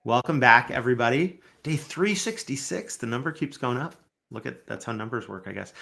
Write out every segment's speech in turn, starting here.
Welcome back, everybody. Day 366. The number keeps going up. That's how numbers work, I guess.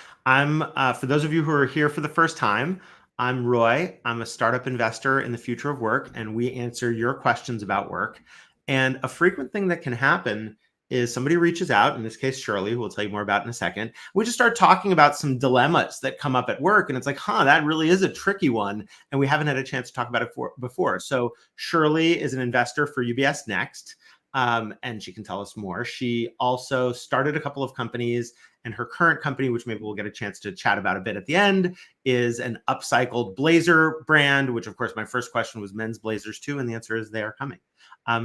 For those of you who are here for the first time, I'm Roy. I'm a startup investor in the future of work, and we answer your questions about work. And a frequent thing that can happen is somebody reaches out, in this case, Shirley, who we'll tell you more about in a second. We just start talking about some dilemmas that come up at work. And it's like, that really is a tricky one. And we haven't had a chance to talk about it before. So Shirley is an investor for UBS Next. And she can tell us more. She also started a couple of companies, and her current company, which maybe we'll get a chance to chat about a bit at the end, is an upcycled blazer brand, which of course my first question was men's blazers too, and the answer is they are coming.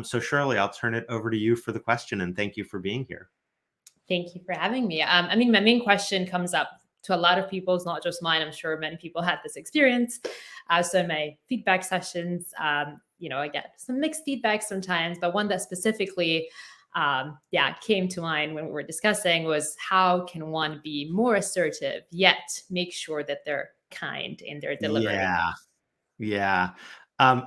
So Shirley, I'll turn it over to you for the question, and thank you for being here. Thank you for having me. My main question comes up to a lot of people. It's not just mine. I'm sure many people had this experience. So in my feedback sessions, I get some mixed feedback sometimes, but one that specifically came to mind when we were discussing was how can one be more assertive, yet make sure that they're kind in their delivery? Yeah.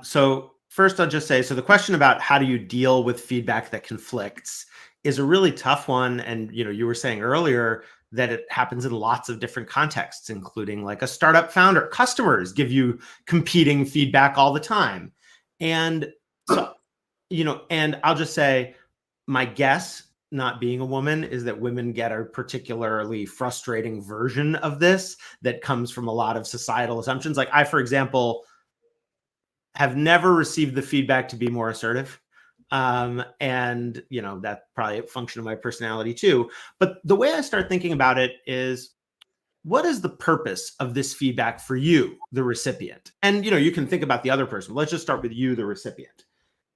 So first I'll just say, so the question about how do you deal with feedback that conflicts is a really tough one. And, you were saying earlier that it happens in lots of different contexts, including like a startup founder. Customers give you competing feedback all the time. And so, and I'll just say, my guess, not being a woman, is that women get a particularly frustrating version of this that comes from a lot of societal assumptions. Like I, for example, have never received the feedback to be more assertive. And that's probably a function of my personality too. But the way I start thinking about it is, what is the purpose of this feedback for you, the recipient? And you can think about the other person. Let's just start with you, the recipient.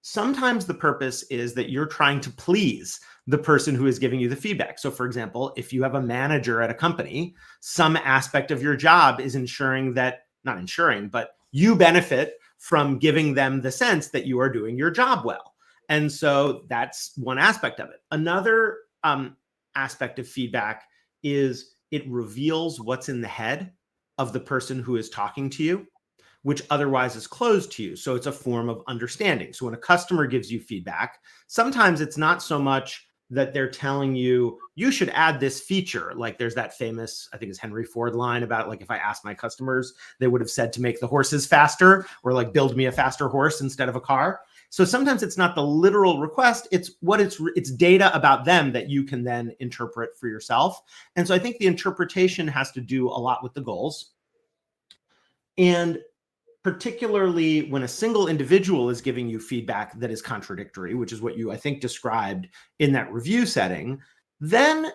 Sometimes the purpose is that you're trying to please the person who is giving you the feedback. So for example, if you have a manager at a company, some aspect of your job is not ensuring, but you benefit from giving them the sense that you are doing your job well. And so that's one aspect of it. Another aspect of feedback is it reveals what's in the head of the person who is talking to you, which otherwise is closed to you. So it's a form of understanding. So when a customer gives you feedback, sometimes it's not so much that they're telling you, you should add this feature. Like there's that famous, I think it's Henry Ford line about like, if I asked my customers, they would have said to make the horses faster or like build me a faster horse instead of a car. So sometimes it's not the literal request, it's data about them that you can then interpret for yourself. And so I think the interpretation has to do a lot with the goals. And particularly when a single individual is giving you feedback that is contradictory, which is what you, I think, described in that review setting, then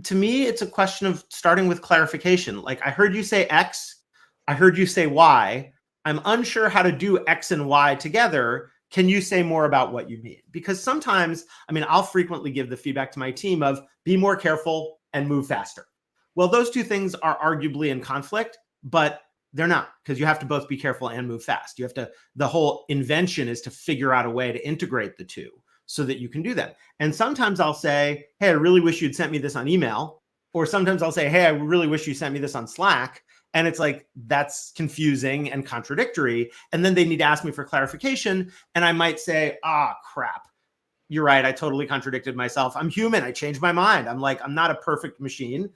to me, it's a question of starting with clarification. Like, I heard you say X, I heard you say Y. I'm unsure how to do X and Y together. Can you say more about what you mean? Because sometimes, I'll frequently give the feedback to my team of be more careful and move faster. Well, those two things are arguably in conflict, but they're not, because you have to both be careful and move fast. The whole invention is to figure out a way to integrate the two so that you can do that. And sometimes I'll say, hey, I really wish you'd sent me this on email. Or sometimes I'll say, hey, I really wish you sent me this on Slack. And it's like, that's confusing and contradictory. And then they need to ask me for clarification. And I might say, crap. You're right. I totally contradicted myself. I'm human. I changed my mind. I'm not a perfect machine,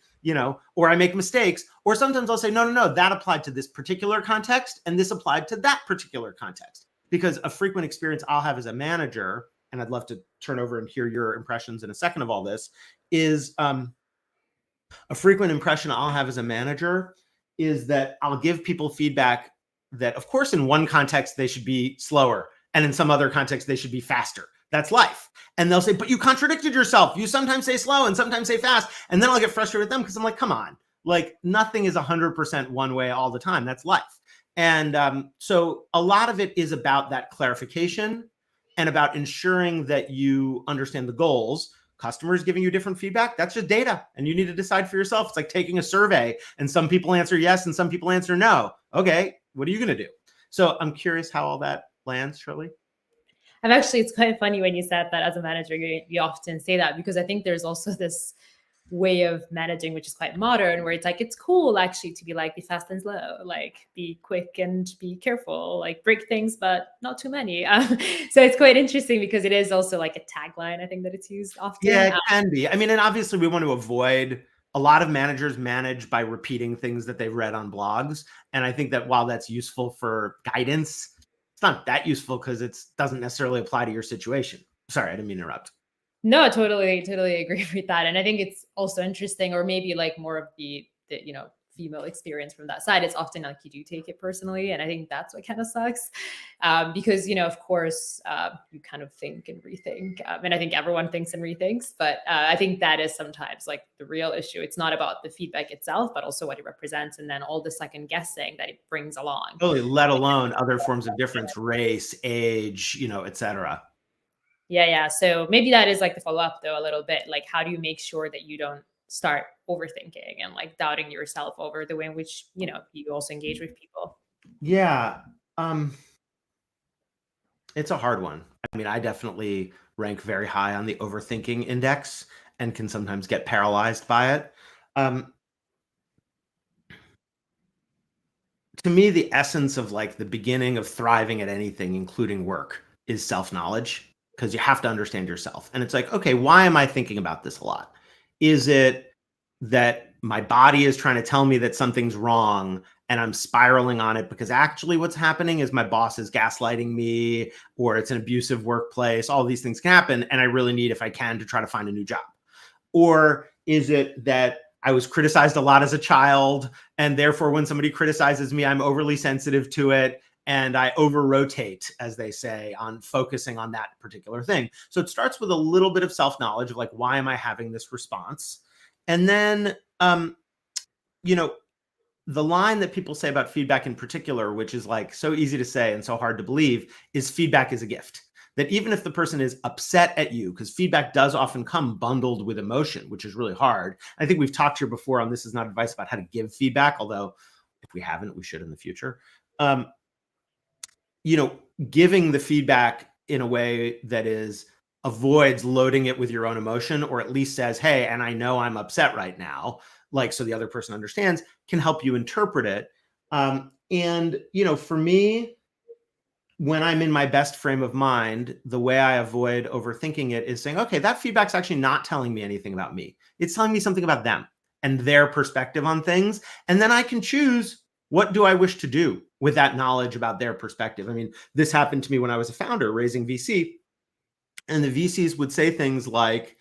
or I make mistakes. Or sometimes I'll say, no, that applied to this particular context. And this applied to that particular context. Because a frequent experience I'll have as a manager, and I'd love to turn over and hear your impressions in a second of all this, is a frequent impression I'll have as a manager is that I'll give people feedback that, of course, in one context, they should be slower. And in some other context, they should be faster. That's life. And they'll say, but you contradicted yourself. You sometimes say slow and sometimes say fast. And then I'll get frustrated with them because I'm like, come on, like nothing is 100% one way all the time. That's life. And so a lot of it is about that clarification and about ensuring that you understand the goals. Customers giving you different feedback, that's just data. And you need to decide for yourself. It's like taking a survey and some people answer yes and some people answer no. Okay, what are you going to do? So I'm curious how all that lands, Shirley. It's quite funny when you said that as a manager, you often say that, because I think there's also this way of managing, which is quite modern, where it's like, it's cool actually to be like, be fast and slow, like be quick and be careful, like break things, but not too many. So it's quite interesting because it is also like a tagline, I think, that it's used often. Yeah, it can be. I mean, and obviously we want to avoid, a lot of managers manage by repeating things that they've read on blogs. And I think that while that's useful for guidance, it's not that useful because it doesn't necessarily apply to your situation. Sorry, I didn't mean to interrupt. No, totally agree with that. And I think it's also interesting, or maybe like more of the female experience from that side. It's often like you do take it personally, and I think that's what kind of sucks, because of course, you kind of think and rethink, and I think everyone thinks and rethinks. But I think that is sometimes like the real issue. It's not about the feedback itself, but also what it represents, and then all the second guessing that it brings along. Totally, let alone other forms of difference, race, age, et cetera. Yeah. So maybe that is like the follow up though, a little bit. Like, how do you make sure that you don't start overthinking and like doubting yourself over the way in which, you also engage with people? Yeah. It's a hard one. I mean, I definitely rank very high on the overthinking index and can sometimes get paralyzed by it. To me, the essence of like the beginning of thriving at anything, including work, is self-knowledge, because you have to understand yourself. And it's like, okay, why am I thinking about this a lot? Is it that my body is trying to tell me that something's wrong and I'm spiraling on it because actually what's happening is my boss is gaslighting me, or it's an abusive workplace? All these things can happen, and I really need, if I can, to try to find a new job. Or is it that I was criticized a lot as a child, and therefore when somebody criticizes me, I'm overly sensitive to it, and I over-rotate, as they say, on focusing on that particular thing? So it starts with a little bit of self-knowledge of like, why am I having this response? And then, the line that people say about feedback in particular, which is like so easy to say and so hard to believe, is feedback is a gift. That even if the person is upset at you, because feedback does often come bundled with emotion, which is really hard. I think we've talked here before on This Is Not Advice about how to give feedback, although if we haven't, we should in the future. Giving the feedback in a way that avoids loading it with your own emotion, or at least says, hey, and I know I'm upset right now, like, so the other person understands, can help you interpret it. For me, when I'm in my best frame of mind, the way I avoid overthinking it is saying, okay, that feedback's actually not telling me anything about me. It's telling me something about them and their perspective on things. And then I can choose, what do I wish to do with that knowledge about their perspective? I mean, this happened to me when I was a founder raising VC, and the VCs would say things like,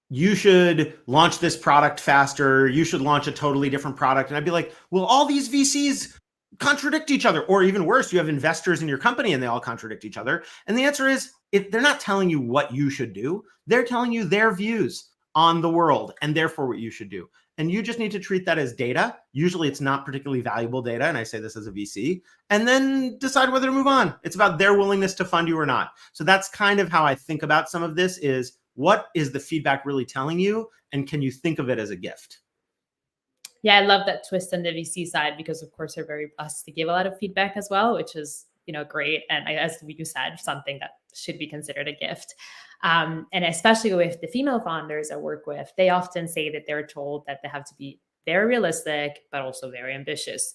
you should launch this product faster. You should launch a totally different product. And I'd be like, well, all these VCs contradict each other. Or even worse, you have investors in your company and they all contradict each other. And the answer is, they're not telling you what you should do. They're telling you their views on the world and therefore what you should do. And you just need to treat that as data. Usually it's not particularly valuable data, and I say this as a VC, and then decide whether to move on. It's about their willingness to fund you or not. So that's kind of how I think about some of this, is what is the feedback really telling you, and can you think of it as a gift? Yeah, I love that twist on the VC side, because of course they're very blessed to give a lot of feedback as well, which is, great. And as you said, something that should be considered a gift. And especially with the female founders I work with, they often say that they're told that they have to be very realistic, but also very ambitious.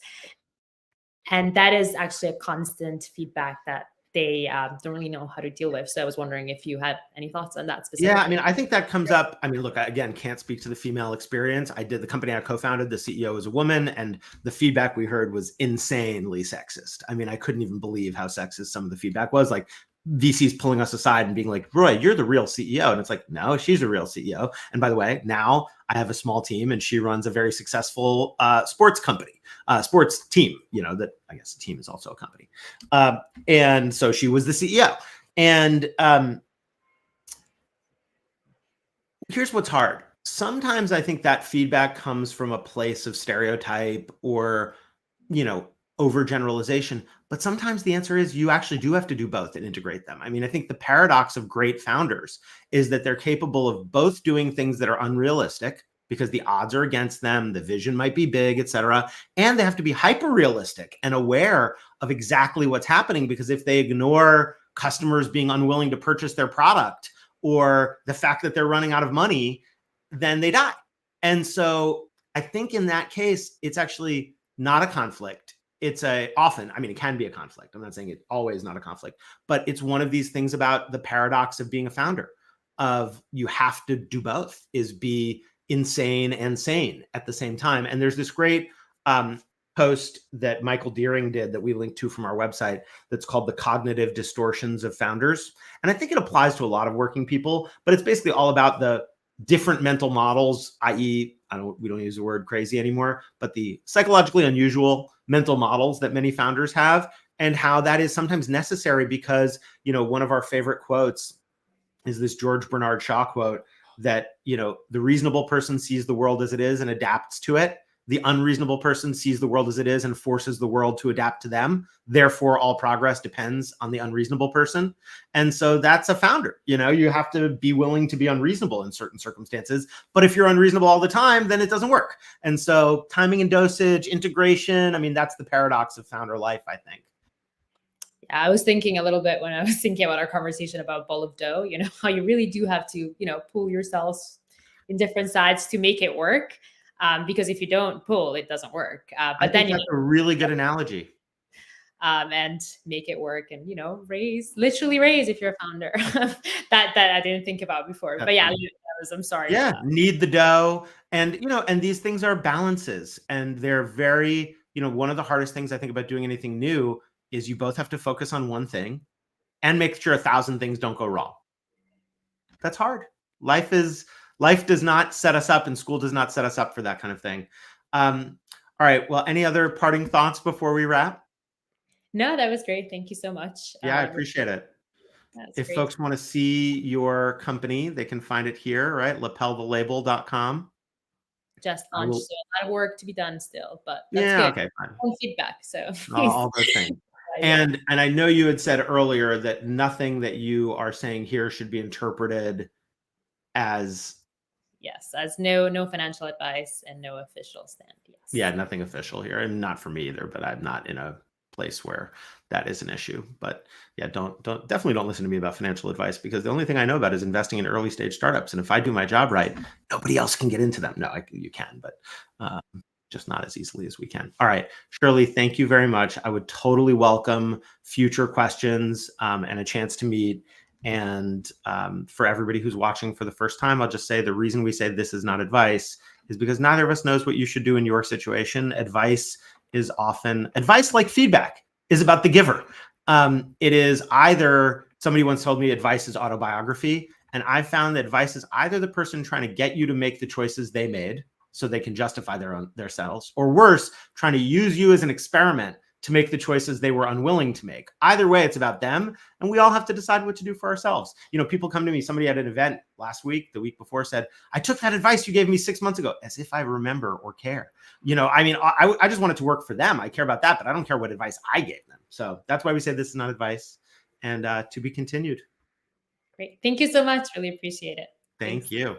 And that is actually a constant feedback that they don't really know how to deal with. So I was wondering if you had any thoughts on that specifically. Yeah, I mean, I think that comes up. I mean, look, I, again, can't speak to the female experience. I did the company I co-founded, the CEO was a woman, and the feedback we heard was insanely sexist. I mean, I couldn't even believe how sexist some of the feedback was. Like, VCs pulling us aside and being like, Roy, you're the real CEO. And it's like, no, she's a real CEO. And by the way, now I have a small team and she runs a very successful sports company, sports team, that I guess a team is also a company. And so she was the CEO. And here's what's hard. Sometimes I think that feedback comes from a place of stereotype or, overgeneralization. But sometimes the answer is you actually do have to do both and integrate them. I mean, I think the paradox of great founders is that they're capable of both doing things that are unrealistic because the odds are against them. The vision might be big, et cetera. And they have to be hyper realistic and aware of exactly what's happening, because if they ignore customers being unwilling to purchase their product or the fact that they're running out of money, then they die. And so I think in that case, it's actually not a conflict. It's often, I mean, it can be a conflict. I'm not saying it's always not a conflict, but it's one of these things about the paradox of being a founder, of you have to do both, is be insane and sane at the same time. And there's this great post that Michael Deering did that we linked to from our website that's called The Cognitive Distortions of Founders. And I think it applies to a lot of working people, but it's basically all about the different mental models, i.e., we don't use the word crazy anymore, but the psychologically unusual mental models that many founders have, and how that is sometimes necessary because, one of our favorite quotes is this George Bernard Shaw quote that, the reasonable person sees the world as it is and adapts to it. The unreasonable person sees the world as it is and forces the world to adapt to them. Therefore, all progress depends on the unreasonable person. And so that's a founder. You have to be willing to be unreasonable in certain circumstances. But if you're unreasonable all the time, then it doesn't work. And so timing and dosage, integration, I mean, that's the paradox of founder life, I think. Yeah, I was thinking a little bit when I was thinking about our conversation about ball of dough, how you really do have to, pull yourselves in different sides to make it work. Because if you don't pull, it doesn't work. But then that's a really good analogy. And make it work, and literally raise if you're a founder. that I didn't think about before. But yeah, I'm sorry. Yeah, knead the dough, and and these things are balances, and they're very, one of the hardest things I think about doing anything new is you both have to focus on one thing and make sure 1,000 things don't go wrong. That's hard. Life does not set us up, and school does not set us up for that kind of thing. All right. Well, any other parting thoughts before we wrap? No, that was great. Thank you so much. Yeah, I appreciate it. If folks want to see your company, they can find it here, right? lapelthelabel.com. Just launched, so a lot of work to be done still, but that's good. Okay, fine. Feedback, so all those things. And I know you had said earlier that nothing that you are saying here should be interpreted as no financial advice and no official stand. Yes. Yeah, nothing official here, and not for me either. But I'm not in a place where that is an issue. But yeah, definitely don't listen to me about financial advice, because the only thing I know about is investing in early stage startups. And if I do my job right, nobody else can get into them. No, you can, but just not as easily as we can. All right, Shirley, thank you very much. I would totally welcome future questions and a chance to meet. And for everybody who's watching for the first time, I'll just say the reason we say this is not advice is because neither of us knows what you should do in your situation. Advice, like feedback, is about the giver. It is either, somebody once told me advice is autobiography. And I found that advice is either the person trying to get you to make the choices they made so they can justify themselves, or worse, trying to use you as an experiment to make the choices they were unwilling to make. Either way, it's about them, and we all have to decide what to do for ourselves. People come to me, somebody at an event last week, the week before, said, I took that advice you gave me 6 months ago, as if I remember or care. I just want it to work for them. I care about that, but I don't care what advice I gave them. So that's why we say this is not advice, and to be continued. Great. Thank you so much. Really appreciate it. Thank you.